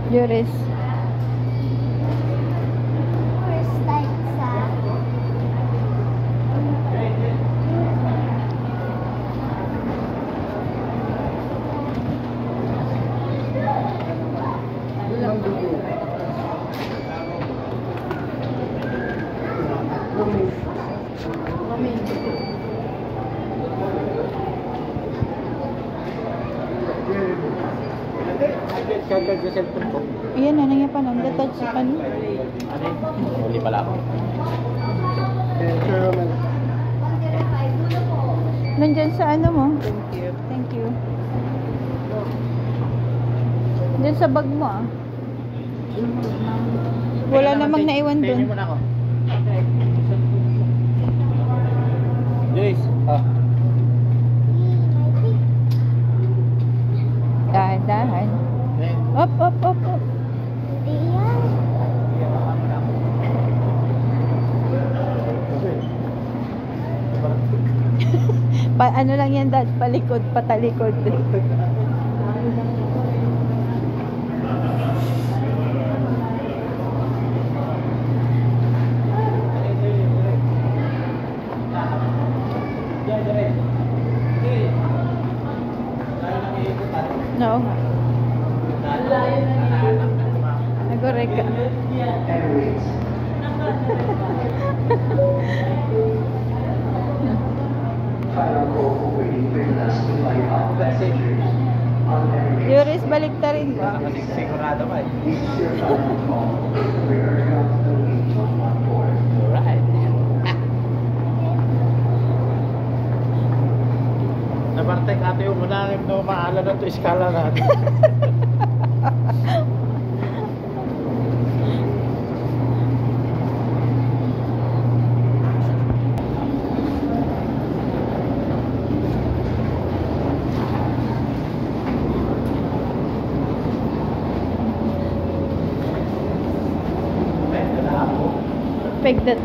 Juris. Kagad sa cellphone ko. Ayan na, nangyay pa nang detach sa pan. Huli pala ako. Nandyan sa ano mo? Thank you. Thank you. Nandyan sa bag mo ah. Wala namang naiwan dun. Tingin mo na ako. Joyce. Dahan-dahan. Up, up, up, up. Ano lang yan, dad? Palikod, patalikod. No. Nagorek ka. Juris, balik ta rin ba? Sigurado ka eh. Nabartek ate yung manangin na maala na ito iskala natin. Peg that.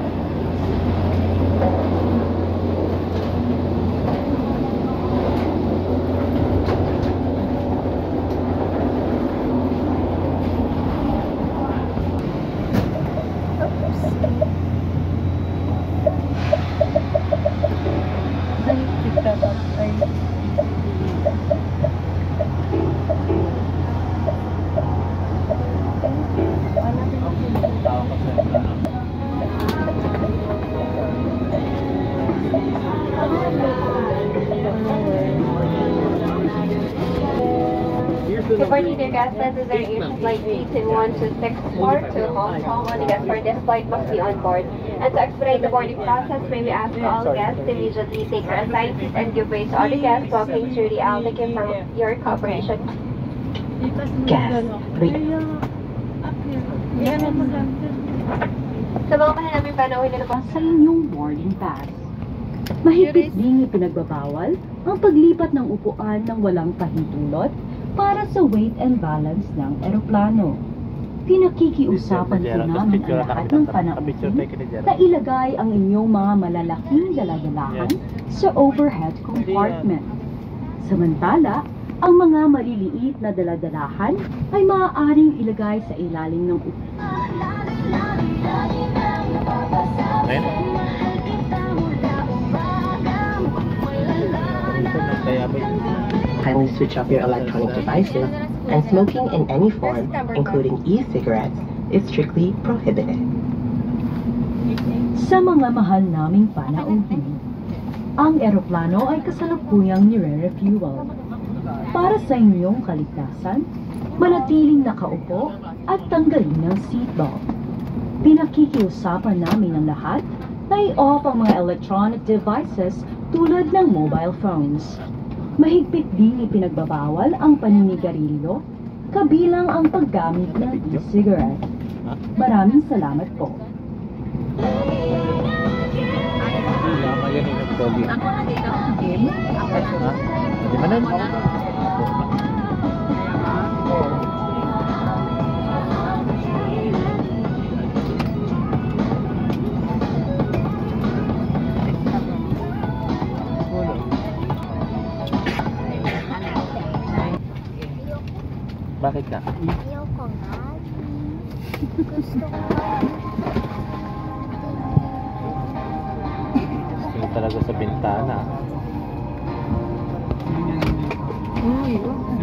Departing dear guests, this is our Asian flight 32126 to Hong Kong. All the guests for this flight must be on board. And to expedite the boarding process, may we ask all guests to immediately take their assigned seats and give way to other guests walking through the aisle. Thank you for your cooperation. Guests, please. Sa mga mahal namin panahon na po Sa inyong boarding pass. Mahigpit ding ipinagbabawal ang paglipat ng upuan ng walang pahintulot para sa weight and balance ng eroplano. Pinakikiusapan po namin ang lahat ng panauhin na ilagay ang inyong mga malalaking daladalahan sa overhead compartment. Samantala, ang mga maliliit na daladalahan ay maaaring ilagay sa ilalim ng upuan. Kindly switch off your electronic devices, and smoking in any form, including e-cigarettes, is strictly prohibited. Sa mga mahal naming panauhin, ang eroplano ay kasalukuyang nire-refuel. Para sa inyong kaligtasan, manatiling nakaupo at tanggalin ang seatbelt. Pinakikiusapan namin ang lahat na i-off ang mga electronic devices tulad ng mobile phones. Mahigpit din ipinagbabawal ang paninigarilyo, kabilang ang paggamit ng e-cigarette. Maraming salamat po. Ako na dito. Game? Di ba nun? Bakit ka? Ayoko. ko nga. Gusto ko nga. Yung talaga sa bintana. Uy, oh.